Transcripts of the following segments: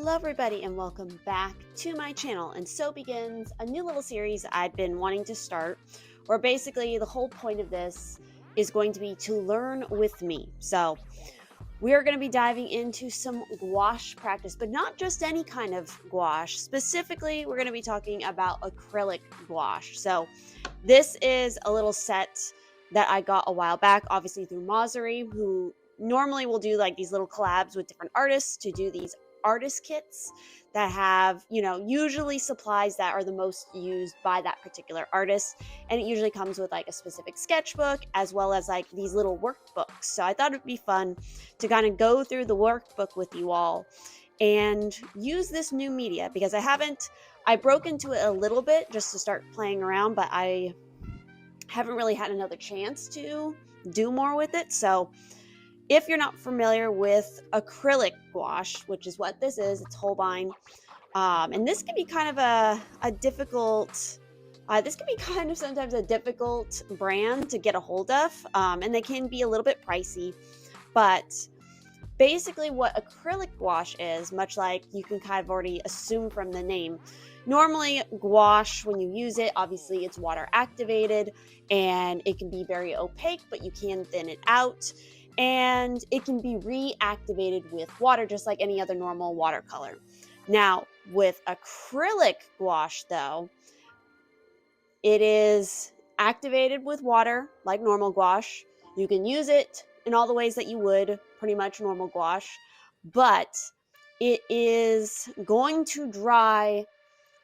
Hello everybody and welcome back to my channel, and so begins a new little series I've been wanting to start, where basically the whole point of this is going to be to learn with me. So we are going to be diving into some gouache practice, but not just any kind of gouache. Specifically, we're going to be talking about acrylic gouache. So this is a little set that I got a while back, obviously through Mozzery, who normally will do like these little collabs with different artists to do these artist kits that have, usually supplies that are the most used by that particular artist. And it usually comes with like a specific sketchbook as well as like these little workbooks. So I thought it'd be fun to kind of go through the workbook with you all and use this new media, because I broke into it a little bit just to start playing around, but I haven't really had another chance to do more with it. So if you're not familiar with acrylic gouache, which is what this is, it's Holbein. And this can be kind of a difficult, sometimes a difficult brand to get a hold of. And they can be a little bit pricey. But basically what acrylic gouache is, much like you can kind of already assume from the name, normally gouache, when you use it, obviously it's water activated and it can be very opaque, but you can thin it out. And it can be reactivated with water, just like any other normal watercolor. Now, with acrylic gouache, though, it is activated with water, like normal gouache. You can use it in all the ways that you would pretty much normal gouache, but it is going to dry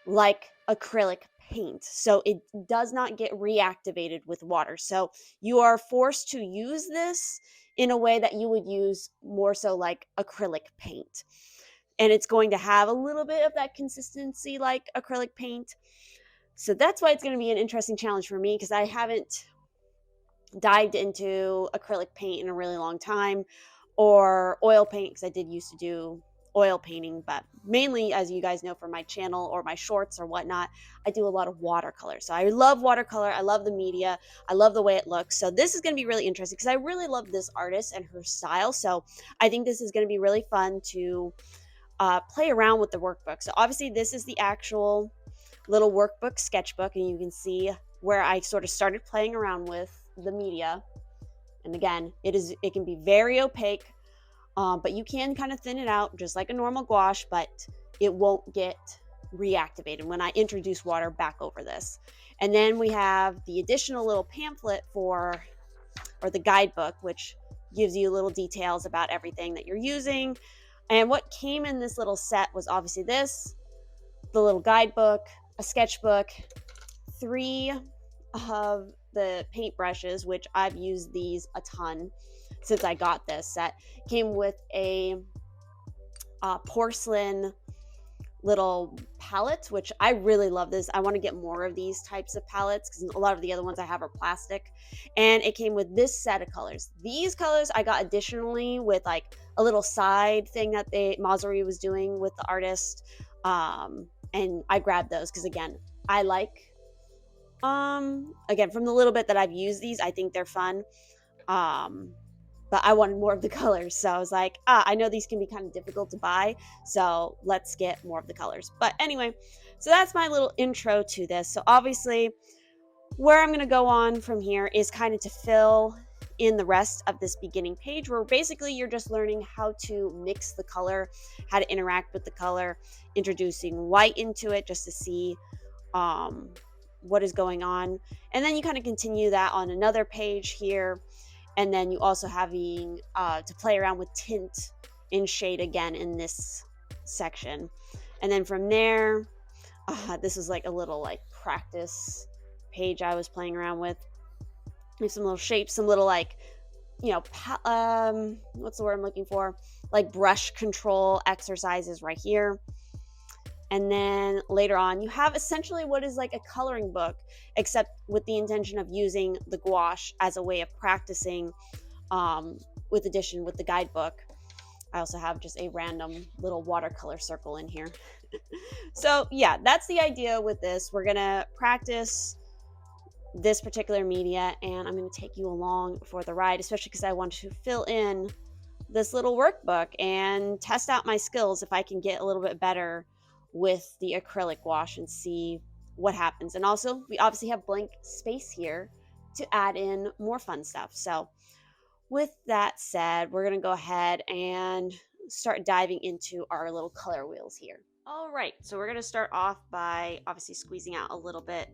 like acrylic paint. So it does not get reactivated with water. So you are forced to use this in a way that you would use more so like acrylic paint. And it's going to have a little bit of that consistency like acrylic paint. So that's why it's going to be an interesting challenge for me, because I haven't dived into acrylic paint in a really long time, or oil paint, because I did used to do oil painting, but mainly, as you guys know from my channel or my shorts or whatnot, I do a lot of watercolor. So I love watercolor. I love the media. I love the way it looks. So this is going to be really interesting because I really love this artist and her style. So I think this is going to be really fun to play around with the workbook. So obviously this is the actual little workbook sketchbook, and you can see where I sort of started playing around with the media. And again, it can be very opaque. But you can kind of thin it out just like a normal gouache, but it won't get reactivated when I introduce water back over this. And then we have the additional little pamphlet or the guidebook, which gives you little details about everything that you're using. And what came in this little set was obviously this, the little guidebook, a sketchbook, 3 of the paint brushes, which I've used these a ton since I got this set. Came with a porcelain little palette, which I really love this. I want to get more of these types of palettes because a lot of the other ones I have are plastic. And it came with this set of colors. These colors I got additionally with like a little side thing that Mozzery was doing with the artist. And I grabbed those because again, I like, again, from the little bit that I've used these, I think they're fun. But I wanted more of the colors. So I was like, I know these can be kind of difficult to buy, so let's get more of the colors. But anyway, so that's my little intro to this. So obviously, where I'm going to go on from here is kind of to fill in the rest of this beginning page, where basically you're just learning how to mix the color, how to interact with the color, introducing white into it just to see what is going on. And then you kind of continue that on another page here. And then you also having to play around with tint and shade again in this section. And then from there, this is like a little like practice page I was playing around with. There's some little shapes, some little like, what's the word I'm looking for? Like brush control exercises right here. And then later on, you have essentially what is like a coloring book, except with the intention of using the gouache as a way of practicing with the guidebook. I also have just a random little watercolor circle in here. So yeah, that's the idea with this. We're going to practice this particular media, and I'm going to take you along for the ride, especially because I want to fill in this little workbook and test out my skills if I can get a little bit better with the acrylic gouache and see what happens. And also, we obviously have blank space here to add in more fun stuff. So with that said, we're going to go ahead and start diving into our little color wheels here. All right, so we're going to start off by obviously squeezing out a little bit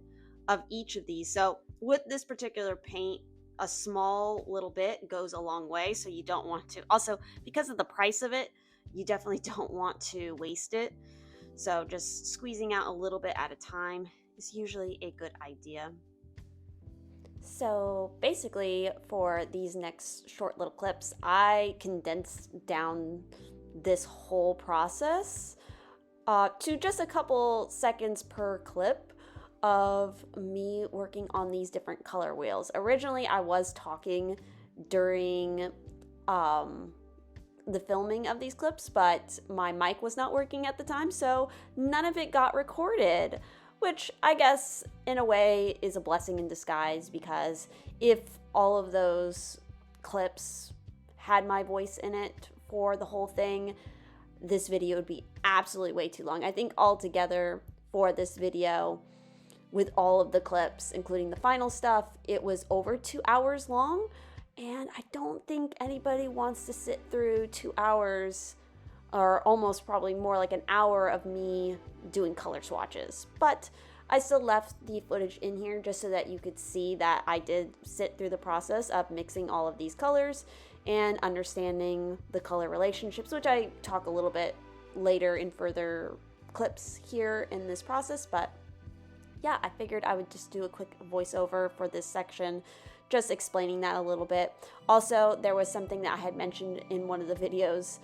of each of these. So with this particular paint, a small little bit goes a long way, so you don't want to, also because of the price of it, you definitely don't want to waste it. So just squeezing out a little bit at a time is usually a good idea. So basically for these next short little clips, I condensed down this whole process to just a couple seconds per clip of me working on these different color wheels. Originally, I was talking during the filming of these clips, but my mic was not working at the time, so none of it got recorded, which I guess in a way is a blessing in disguise, because if all of those clips had my voice in it for the whole thing, this video would be absolutely way too long. I think altogether for this video, with all of the clips, including the final stuff, it was over 2 hours long, and I don't think anybody wants to sit through 2 hours, or almost probably more like an hour of me doing color swatches. But I still left the footage in here just so that you could see that I did sit through the process of mixing all of these colors and understanding the color relationships, which I talk a little bit later in further clips here in this process. But yeah, I figured I would just do a quick voiceover for this section, just explaining that a little bit. Also, there was something that I had mentioned in one of the videos,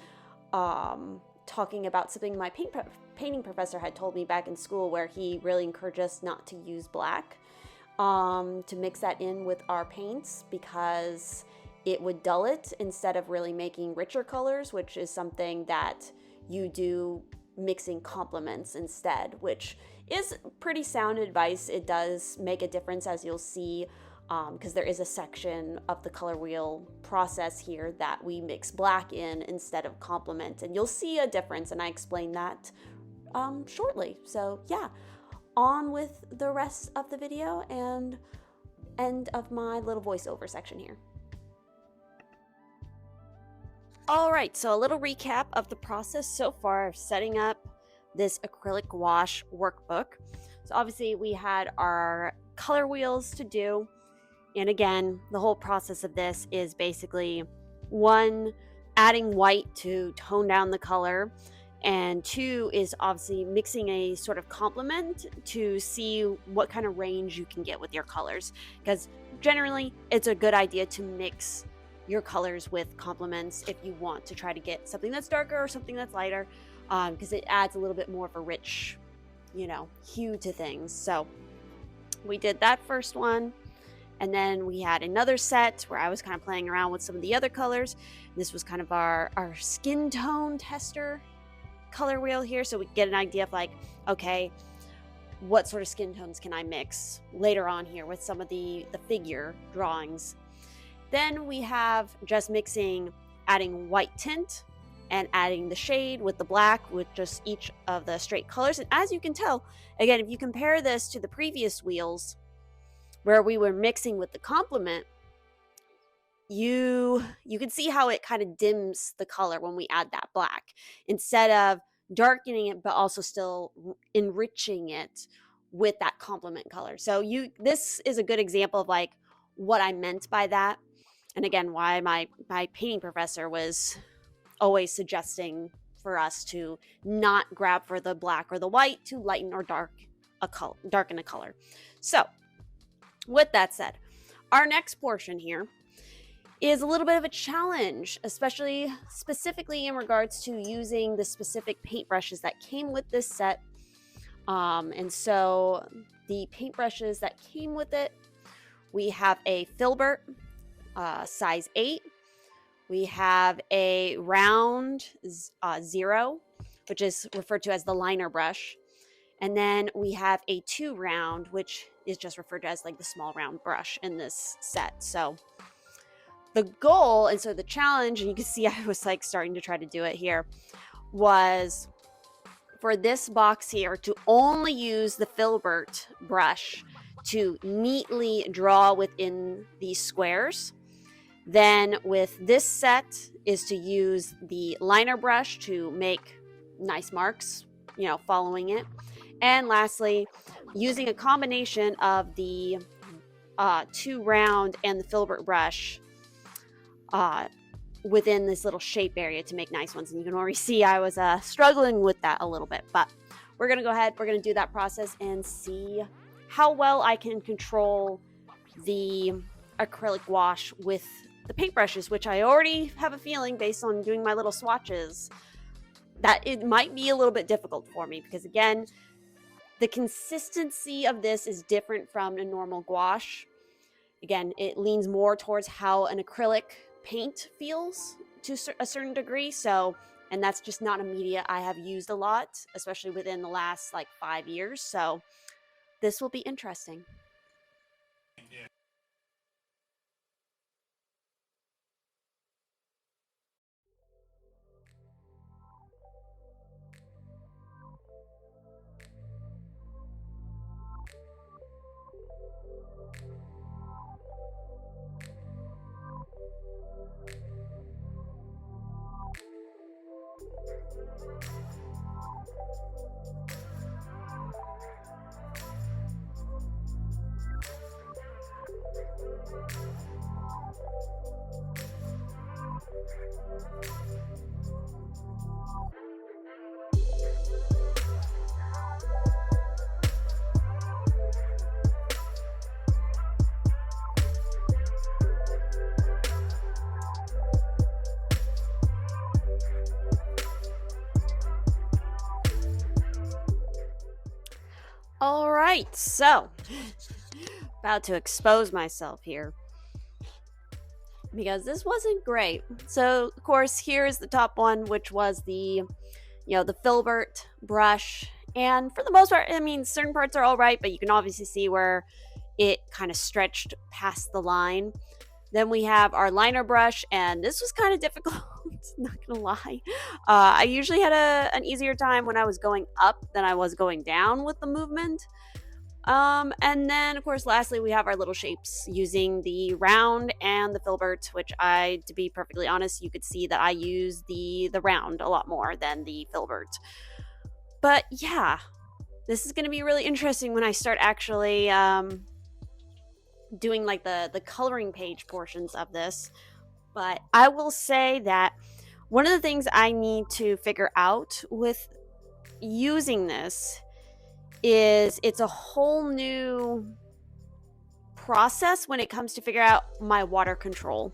talking about something my painting professor had told me back in school, where he really encouraged us not to use black, to mix that in with our paints, because it would dull it instead of really making richer colors, which is something that you do mixing complements instead, which is pretty sound advice. It does make a difference, as you'll see, because there is a section of the color wheel process here that we mix black in instead of complement, and you'll see a difference, and I explain that shortly. So yeah, on with the rest of the video and end of my little voiceover section here. All right, so a little recap of the process so far of setting up this acrylic gouache workbook. So obviously we had our color wheels to do. And again, the whole process of this is basically, 1, adding white to tone down the color, and 2 is obviously mixing a sort of complement to see what kind of range you can get with your colors, because generally it's a good idea to mix your colors with complements if you want to try to get something that's darker or something that's lighter, because it adds a little bit more of a rich, hue to things. So we did that first one. And then we had another set where I was kind of playing around with some of the other colors. This was kind of our skin tone tester color wheel here. So we get an idea of like, okay, what sort of skin tones can I mix later on here with some of the figure drawings. Then we have just mixing, adding white tint and adding the shade with the black with just each of the straight colors. And as you can tell, again, if you compare this to the previous wheels where we were mixing with the complement, you can see how it kind of dims the color when we add that black, instead of darkening it, but also still enriching it with that complement color. So this is a good example of like what I meant by that. And again, why my painting professor was always suggesting for us to not grab for the black or the white to lighten or darken a color. So with that said, our next portion here is a little bit of a challenge, specifically in regards to using the specific paintbrushes that came with this set. And so the paintbrushes that came with it, we have a filbert size 8. We have a round 0, which is referred to as the liner brush. And then we have a 2 round, which is just referred to as like the small round brush in this set. So the goal, and so the challenge, and you can see I was like starting to try to do it here, was for this box here to only use the filbert brush to neatly draw within these squares. Then with this set is to use the liner brush to make nice marks, following it. And lastly, using a combination of the 2 round and the filbert brush within this little shape area to make nice ones. And you can already see I was struggling with that a little bit, but we're going to go ahead, we're going to do that process and see how well I can control the acrylic gouache with the paintbrushes, which I already have a feeling based on doing my little swatches that it might be a little bit difficult for me, because again, the consistency of this is different from a normal gouache. Again, it leans more towards how an acrylic paint feels to a certain degree. So, and that's just not a media I have used a lot, especially within the last like 5 years. So this will be interesting. All right, so about to expose myself here because this wasn't great. So of course, here's the top one, which was the the filbert brush, and for the most part, I mean, certain parts are all right, but you can obviously see where it kind of stretched past the line. Then we have our liner brush, and this was kind of difficult. Not gonna lie, I usually had an easier time when I was going up than I was going down with the movement. And then of course, lastly, we have our little shapes using the round and the filbert, which to be perfectly honest, you could see that I use the round a lot more than the filbert. But yeah, this is going to be really interesting when I start actually doing like the coloring page portions of this. But I will say that one of the things I need to figure out with using this is it's a whole new process when it comes to figure out my water control.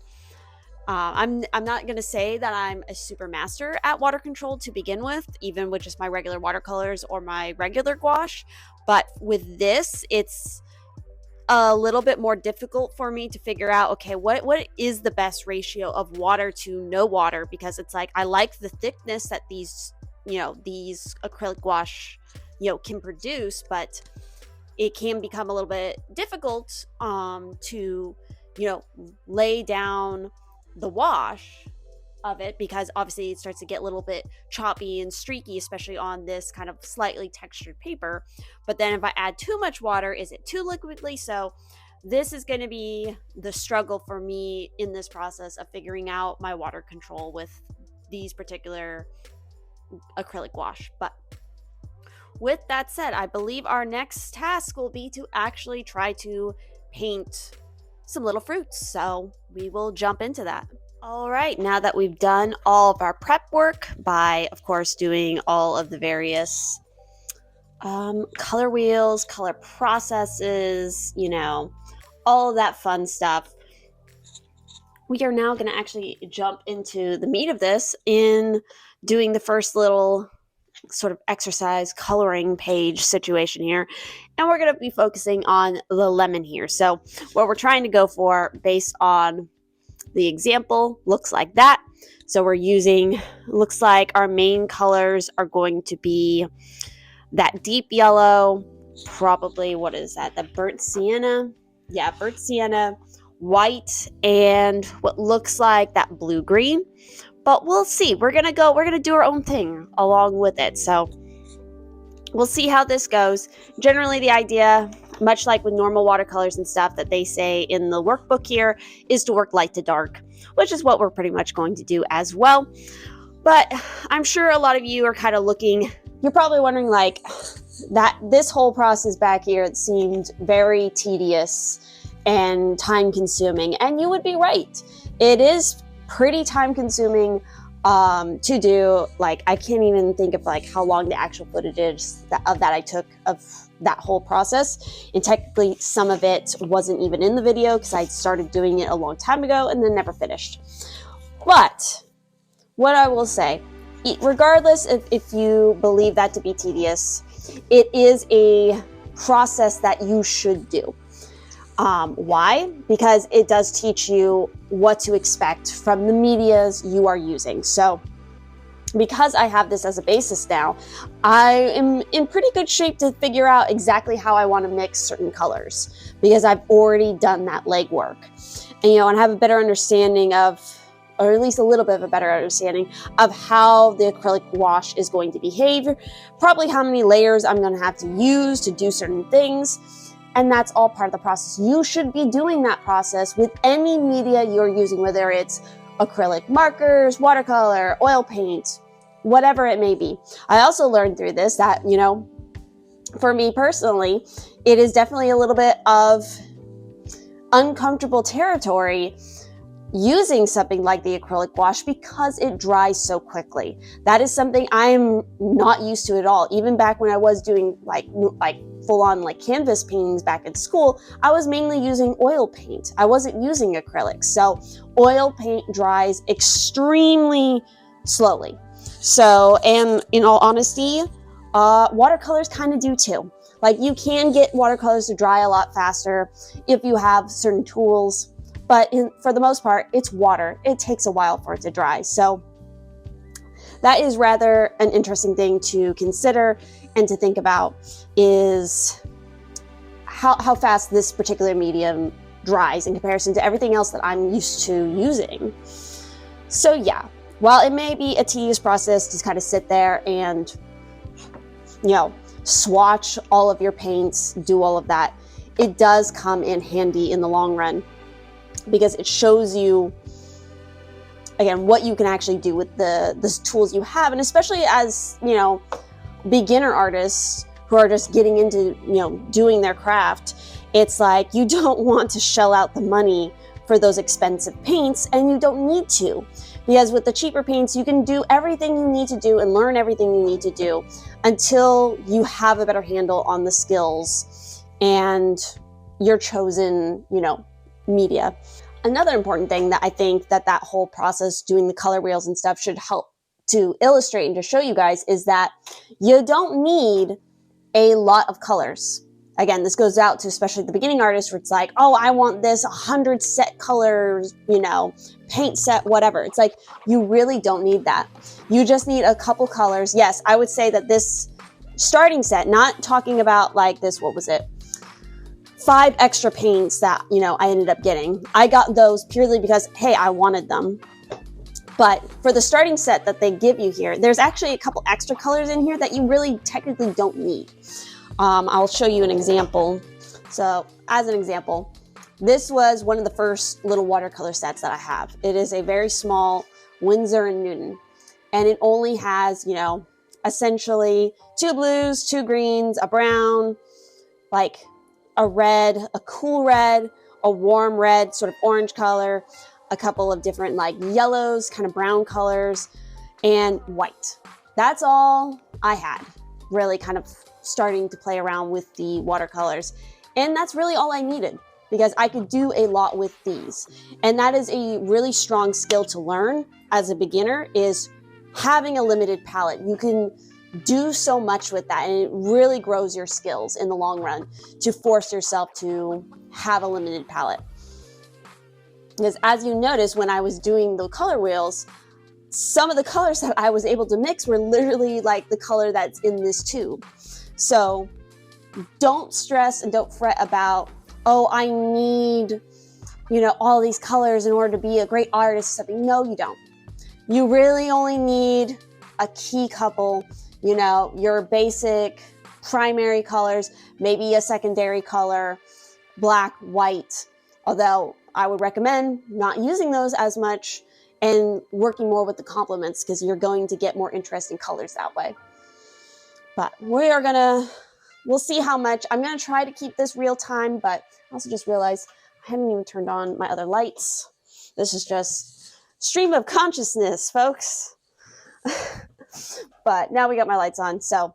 I'm not going to say that I'm a super master at water control to begin with, even with just my regular watercolors or my regular gouache. But with this, it's a little bit more difficult for me to figure out, okay, what is the best ratio of water to no water? Because it's like, I like the thickness that these acrylic gouache, can produce, but it can become a little bit difficult to, lay down the wash of it, because obviously it starts to get a little bit choppy and streaky, especially on this kind of slightly textured paper. But then if I add too much water, is it too liquidly? So this is going to be the struggle for me in this process of figuring out my water control with these particular acrylic gouache. But with that said, I believe our next task will be to actually try to paint some little fruits. So we will jump into that. All right, now that we've done all of our prep work by, of course, doing all of the various color wheels, color processes, all of that fun stuff, we are now going to actually jump into the meat of this in doing the first little sort of exercise coloring page situation here. And we're going to be focusing on the lemon here. So what we're trying to go for based on the example looks like that. So we're using, looks like our main colors are going to be that deep yellow, probably, what is that? The burnt sienna? Yeah, burnt sienna, white and what looks like that blue-green, but we'll see. We're gonna do our own thing along with it. So we'll see how this goes. Generally, the idea, much like with normal watercolors and stuff that they say in the workbook here, is to work light to dark, which is what we're pretty much going to do as well. But I'm sure a lot of you are kind of looking, you're probably wondering like, that this whole process back here, it seemed very tedious and time consuming, and you would be right. It is pretty time consuming to do. Like, I can't even think of like how long the actual footage is that I took of that whole process, and technically some of it wasn't even in the video because I started doing it a long time ago and then never finished. But what I will say, regardless if you believe that to be tedious, it is a process that you should do. Why? Because it does teach you what to expect from the medias you are using. So because I have this as a basis now, I am in pretty good shape to figure out exactly how I want to mix certain colors, because I've already done that legwork. And, and have a better understanding of, or at least a little bit of a better understanding of how the acrylic gouache is going to behave, probably how many layers I'm going to have to use to do certain things. And that's all part of the process. You should be doing that process with any media you're using, whether it's acrylic markers, watercolor, oil paint, whatever it may be. I also learned through this that, for me personally, it is definitely a little bit of uncomfortable territory using something like the acrylic gouache because it dries so quickly. That is something I'm not used to at all. Even back when I was doing like full-on like canvas paintings back in school, I was mainly using oil paint. I wasn't using acrylics. So oil paint dries extremely slowly. So, and in all honesty, watercolors kind of do too. Like, you can get watercolors to dry a lot faster if you have certain tools. But for the most part, it's water. It takes a while for it to dry. So that is rather an interesting thing to consider and to think about, is how fast this particular medium dries in comparison to everything else that I'm used to using. So yeah, while it may be a tedious process to kind of sit there and, swatch all of your paints, do all of that, it does come in handy in the long run, because it shows you, again, what you can actually do with the tools you have. And especially as, beginner artists who are just getting into, doing their craft, it's like, you don't want to shell out the money for those expensive paints, and you don't need to. Because with the cheaper paints, you can do everything you need to do and learn everything you need to do until you have a better handle on the skills and your chosen, media. Another important thing that I think that whole process, doing the color wheels and stuff, should help to illustrate and to show you guys is that you don't need a lot of colors. Again, this goes out to especially the beginning artists, where it's like, oh, I want this 100 set colors, paint set, whatever. It's like, you really don't need that. You just need a couple colors. Yes, I would say that this starting set, not talking about like this, what was it? 5 extra paints that, I ended up getting. I got those purely because, hey, I wanted them. But for the starting set that they give you here, there's actually a couple extra colors in here that you really technically don't need. I'll show you an example. So as an example, this was one of the first little watercolor sets that I have. It is a very small Winsor & Newton, and it only has, essentially 2 blues, 2 greens, a brown, like a red, a cool red, a warm red, sort of orange color, a couple of different like yellows, kind of brown colors, and white. That's all I had, really kind of starting to play around with the watercolors. And that's really all I needed, because I could do a lot with these. And that is a really strong skill to learn as a beginner, is having a limited palette. You can do so much with that, and it really grows your skills in the long run to force yourself to have a limited palette. Because as you notice, when I was doing the color wheels, some of the colors that I was able to mix were literally like the color that's in this tube. So don't stress and don't fret about, oh, I need all these colors in order to be a great artist or something. No, you don't. You really only need a key couple, your basic primary colors, maybe a secondary color, black, white, although I would recommend not using those as much and working more with the complements because you're going to get more interesting colors that way. But we'll see how much. I'm going to try to keep this real time, but I also just realized I haven't even turned on my other lights. This is just stream of consciousness, folks. But now we got my lights on, so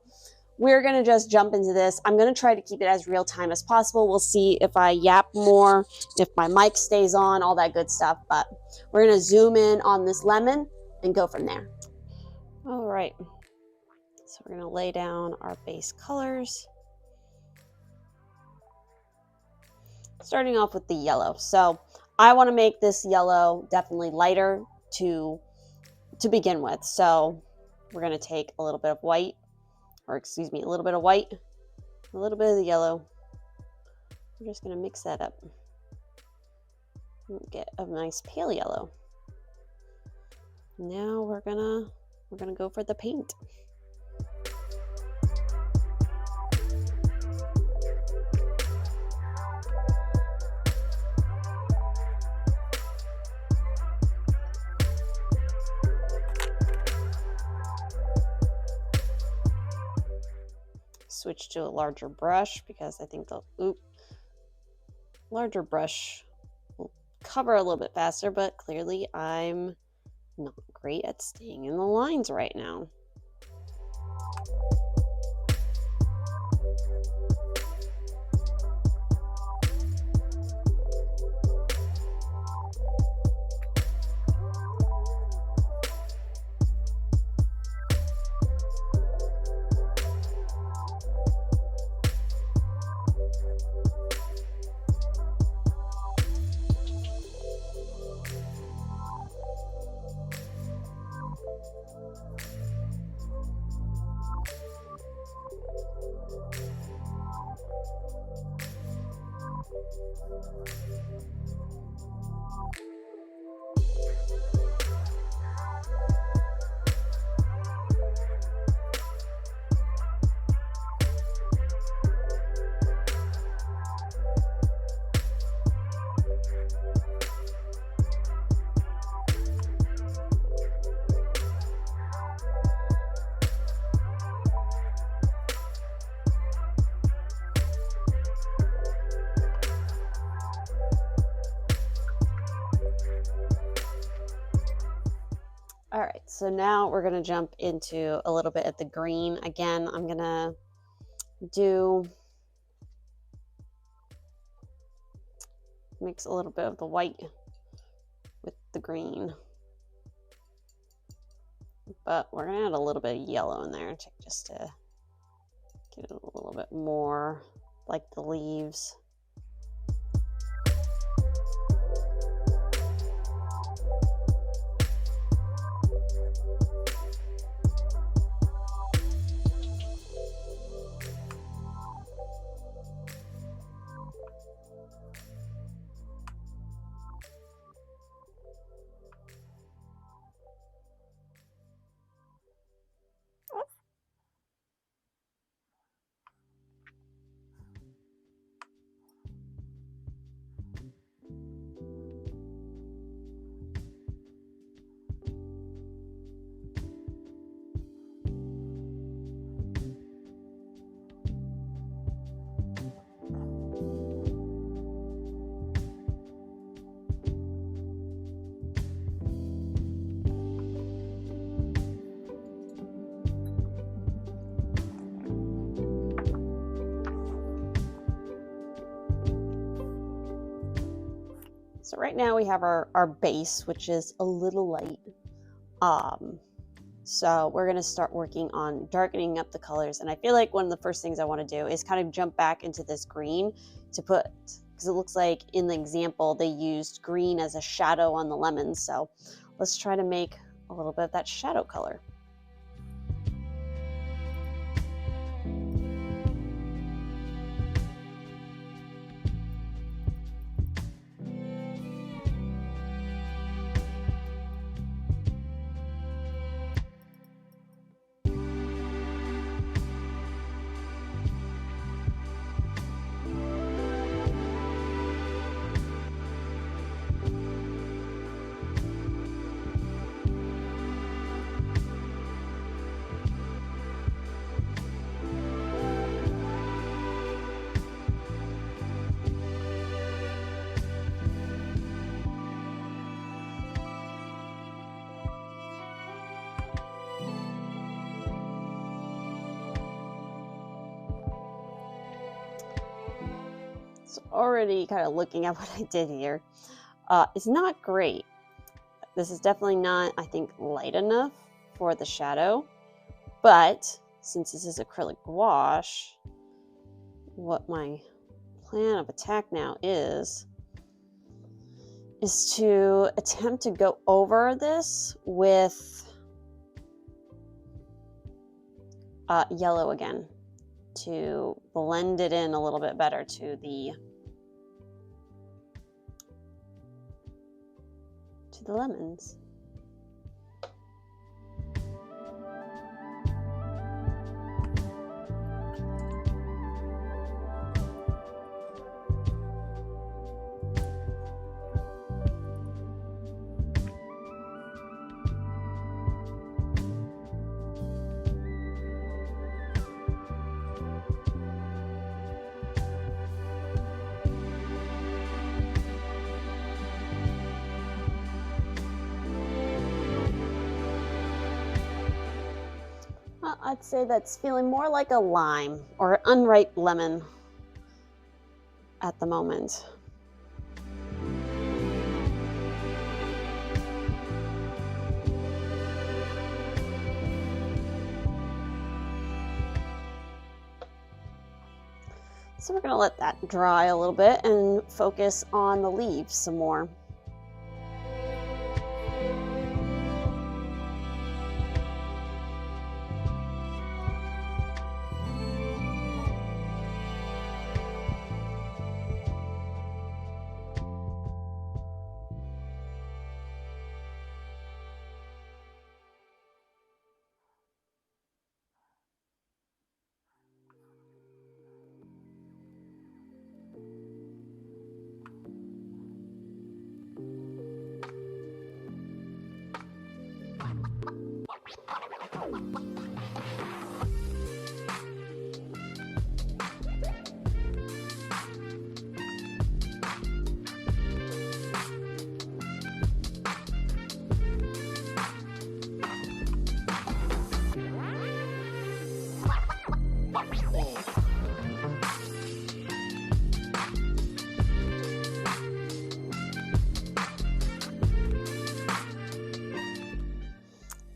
we're going to just jump into this. I'm going to try to keep it as real time as possible. We'll see if I yap more, if my mic stays on, all that good stuff. But we're going to zoom in on this lemon and go from there. All right. So we're going to lay down our base colors. Starting off with the yellow. So I want to make this yellow definitely lighter to begin with. So we're going to take a little bit of white. Or excuse me, a little bit of white, a little bit of the yellow. We're just gonna mix that up. Get a nice pale yellow. Now we're gonna go for the paint. Switch to a larger brush because I think the larger brush will cover a little bit faster, but clearly I'm not great at staying in the lines right now. All right, so now we're gonna jump into a little bit of the green. Again, I'm gonna mix a little bit of the white with the green. But we're gonna add a little bit of yellow in there just to get it a little bit more like the leaves. So right now we have our base, which is a little light. So we're gonna start working on darkening up the colors. And I feel like one of the first things I wanna do is kind of jump back into this green to put, because it looks like in the example, they used green as a shadow on the lemons. So let's try to make a little bit of that shadow color. already kind of looking at what I did here. It's not great. This is definitely not, I think, light enough for the shadow. But since this is acrylic gouache, what my plan of attack now is to attempt to go over this with yellow again, to blend it in a little bit better to the lemons. I'd say that's feeling more like a lime or unripe lemon at the moment. So we're going to let that dry a little bit and focus on the leaves some more.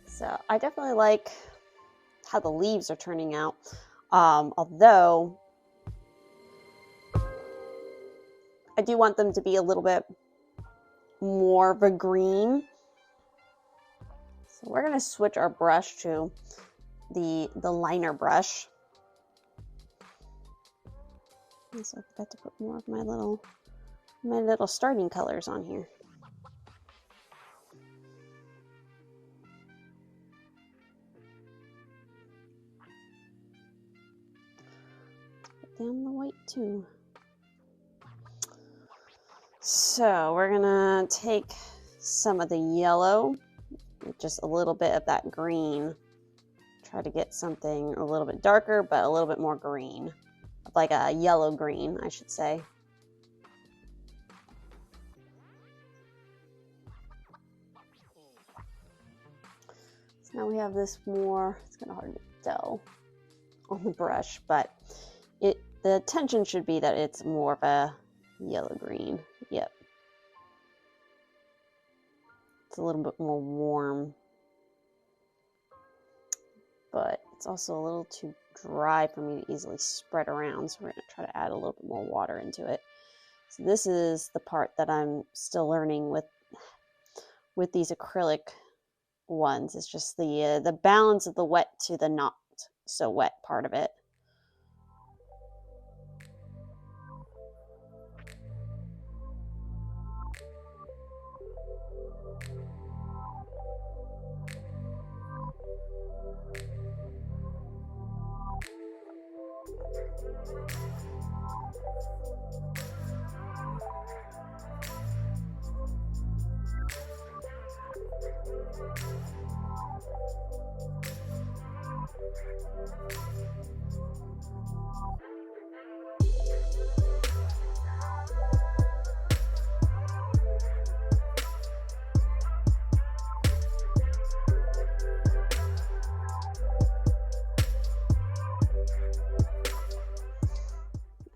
So I definitely like how the leaves are turning out, although I do want them to be a little bit more of a green. So we're going to switch our brush to the liner brush. And so I forgot to put more of my little starting colors on here. Down the white too. So we're gonna take some of the yellow, just a little bit of that green, try to get something a little bit darker but a little bit more green, like a yellow green, I should say. So now we have this more, it's kind of hard to tell on the brush, but the tension should be that it's more of a yellow green. Yep. It's a little bit more warm, but it's also a little too dry for me to easily spread around. So we're going to try to add a little bit more water into it. So this is the part that I'm still learning with these acrylic ones. It's just the balance of the wet to the not so wet part of it.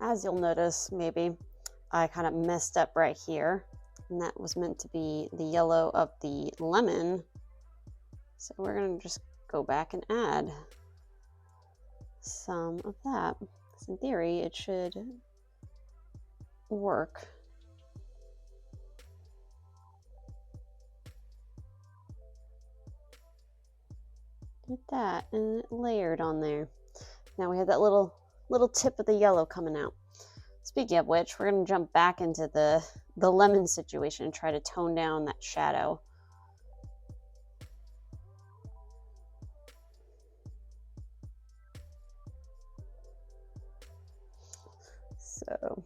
As you'll notice, maybe I kind of messed up right here, and that was meant to be the yellow of the lemon. So we're going to just go back and add some of that. So in theory, it should work. Get that, and it layered on there. Now we have that little tip of the yellow coming out. Speaking of which, we're going to jump back into the lemon situation and try to tone down that shadow. So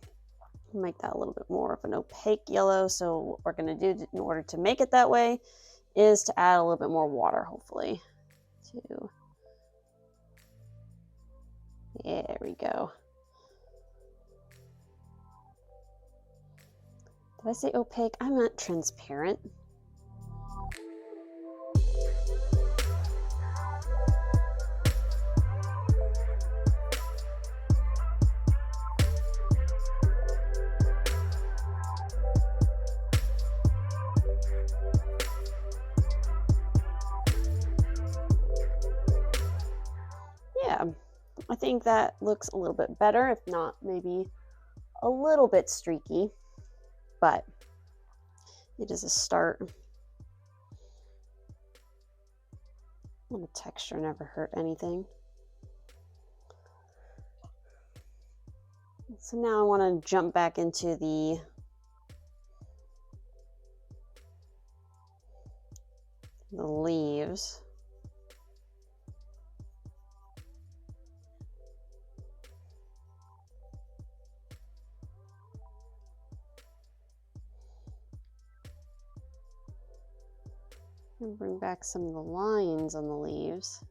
make that a little bit more of an opaque yellow. So what we're going to do in order to make it that way is to add a little bit more water, hopefully. There we go. Did I say opaque? I meant transparent. Yeah, I think that looks a little bit better, if not maybe a little bit streaky, but it is a start. A little texture never hurt anything. So now I want to jump back into the leaves. And bring back some of the lines on the leaves.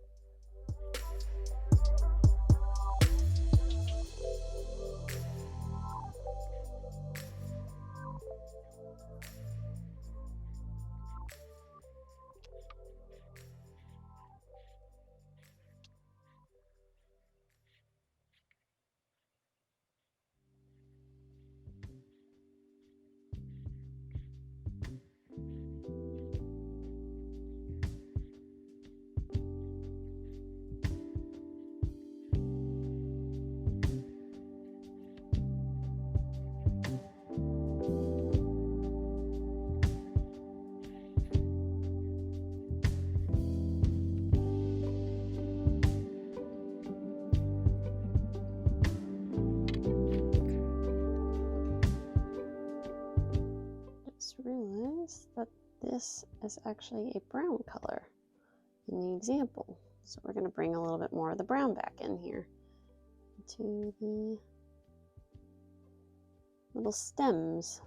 Realize that this is actually a brown color in the example. So we're going to bring a little bit more of the brown back in here into the little stems.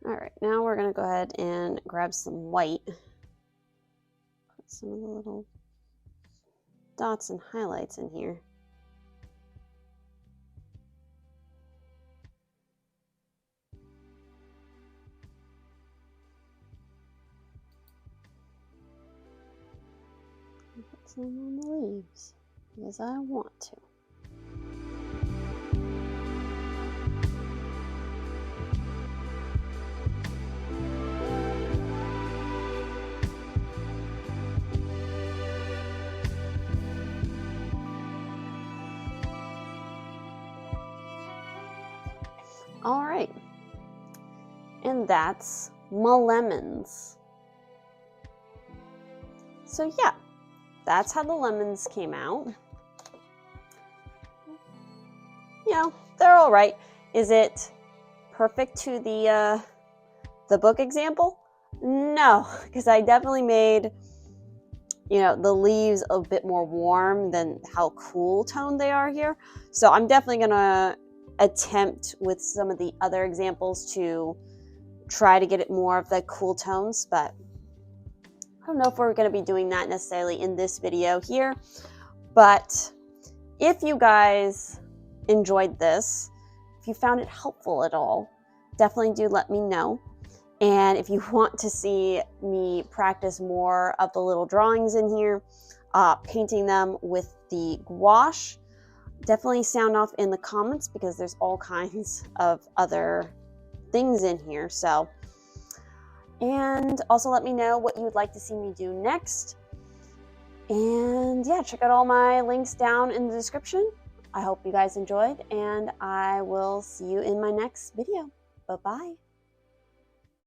All right, now we're going to go ahead and grab some white. Put some of the little dots and highlights in here. Put some on the leaves because I want to. All right, and that's my lemons. So yeah, that's how the lemons came out. You know, they're all right. Is it perfect to the book example? No, because I definitely made, you know, the leaves a bit more warm than how cool toned they are here. So I'm definitely gonna attempt with some of the other examples to try to get it more of the cool tones, but I don't know if we're going to be doing that necessarily in this video here. But if you guys enjoyed this, if you found it helpful at all, definitely do let me know. And if you want to see me practice more of the little drawings in here, painting them with the gouache, definitely sound off in the comments, because there's all kinds of other things in here. So, and also let me know what you would like to see me do next. And yeah, check out all my links down in the description. I hope you guys enjoyed, and I will see you in my next video. Bye-bye.